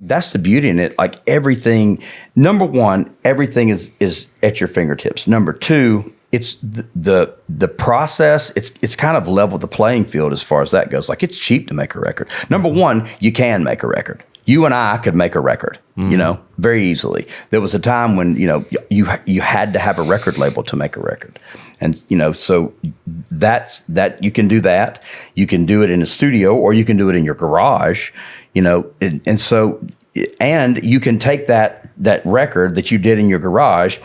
That's the beauty in it. Like everything, number one, everything is at your fingertips. Number two, it's the process. It's kind of leveled the playing field as far as that goes. Like it's cheap to make a record. Number one, you can make a record. You and I could make a record, very easily. There was a time when, you had to have a record label to make a record. And, so that you can do that. You can do it in a studio or you can do it in your garage, and you can take that record that you did in your garage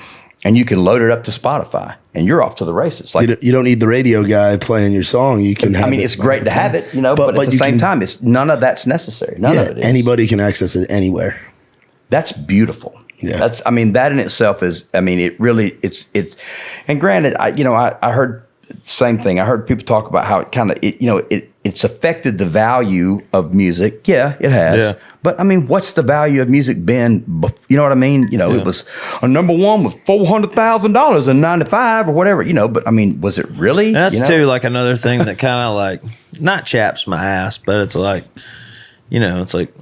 and you can load it up to Spotify and you're off to the races. Like you don't need the radio guy playing your song. You can have it's great to have it, but at the same time, it's none of that's necessary. None of it is. Anybody can access it anywhere. That's beautiful. Yeah. That in itself is, it really, it's, and granted, I heard the same thing. I heard people talk about how it kind of, it's affected the value of music. Yeah, it has. Yeah. But what's the value of music been? You know what I mean? It was a number one was $400,000 in '95 or whatever. But was it really? That's too like another thing that kind of like not chaps my ass, but it's like, it's like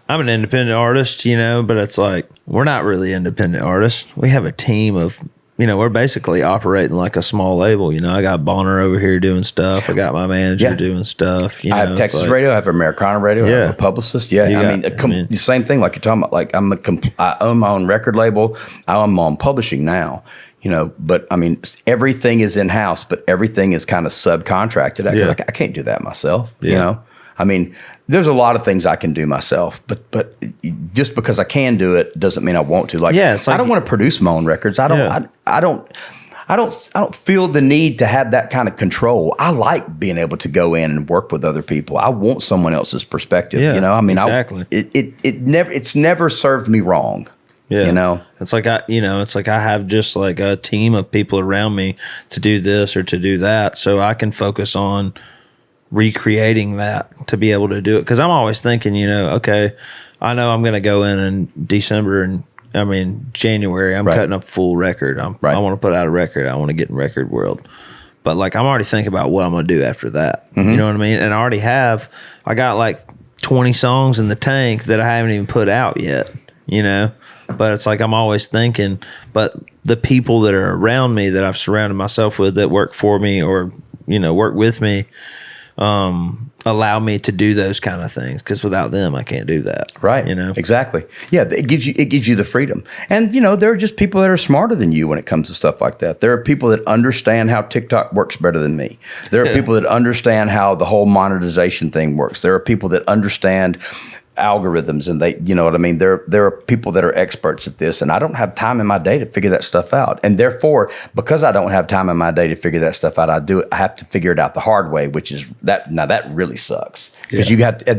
I'm an independent artist, but it's like we're not really independent artists. We have a team of. We're basically operating like a small label. I got Bonner over here doing stuff. I got my manager doing stuff. I have Texas Radio. I have Americana Radio. I have a publicist. Yeah, the same thing like you're talking about. Like I own my own record label. I own my own publishing now. But everything is in house, but everything is kind of subcontracted. I can't do that myself. There's a lot of things I can do myself, but just because I can do it doesn't mean I want to. It's like I don't want to produce my own records. I don't feel the need to have that kind of control. I like being able to go in and work with other people. I want someone else's perspective. Exactly. It's never served me wrong. Yeah. It's like I have just like a team of people around me to do this or to do that, so I can focus on recreating that to be able to do it. Because I'm always thinking, okay, I know I'm going to go in December and January, I'm cutting up a full record. I want to put out a record. I want to get in record world. But like, I'm already thinking about what I'm going to do after that. Mm-hmm. You know what I mean? And I got like 20 songs in the tank that I haven't even put out yet, But it's like, I'm always thinking, but the people that are around me that I've surrounded myself with that work for me or, work with me, allow me to do those kind of things, because without them I can't do that. Right. Exactly. Yeah, it gives you the freedom. And there are just people that are smarter than you when it comes to stuff like that. There are people that understand how TikTok works better than me. There are people that understand how the whole monetization thing works. There are people that understand algorithms, and there are people that are experts at this, and I don't have time in my day to figure that stuff out. And therefore, because I don't have time in my day to figure that stuff out, I have to figure it out the hard way, which is that. Now that really sucks, because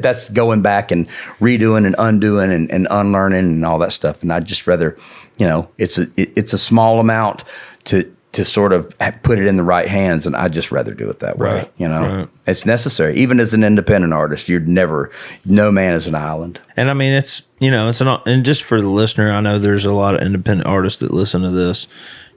that's going back and redoing and undoing and unlearning and all that stuff. And I'd just rather, it's a small amount to sort of put it in the right hands, and I'd just rather do it that way. Right. It's necessary. Even as an independent artist, no man is an island. And it's and just for the listener, I know there's a lot of independent artists that listen to this.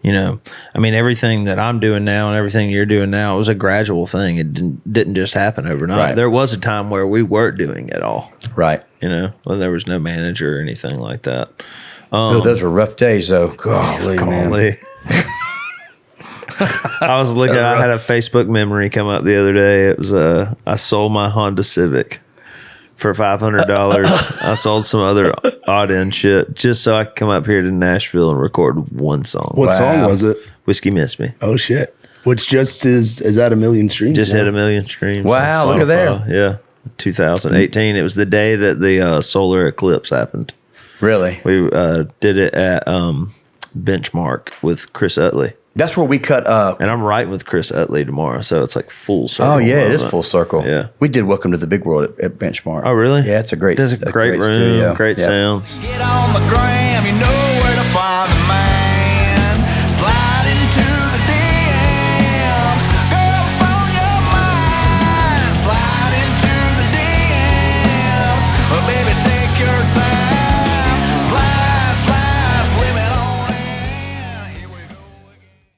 Everything that I'm doing now and everything you're doing now, it was a gradual thing. It didn't just happen overnight. Right. There was a time where we weren't doing it all. Right. When there was no manager or anything like that. Those were rough days, though. Golly, man. I was looking. I had a Facebook memory come up the other day. It was I sold my Honda Civic for $500. I sold some other odd end shit just so I could come up here to Nashville and record one song. What song was it? Whiskey Miss Me. Oh shit! Which just is at 1 million streams. Just hit 1 million streams. Wow! Look at there. Yeah, 2018. It was the day that the solar eclipse happened. Really? We did it at Benchmark with Chris Utley. That's where we cut up. And I'm writing with Chris Utley tomorrow, so it's like full circle. Oh, yeah, it is full circle. Yeah. We did Welcome to the Big World at Benchmark. Oh, really? Yeah, it's a great room, studio. great sounds. Get on the gram,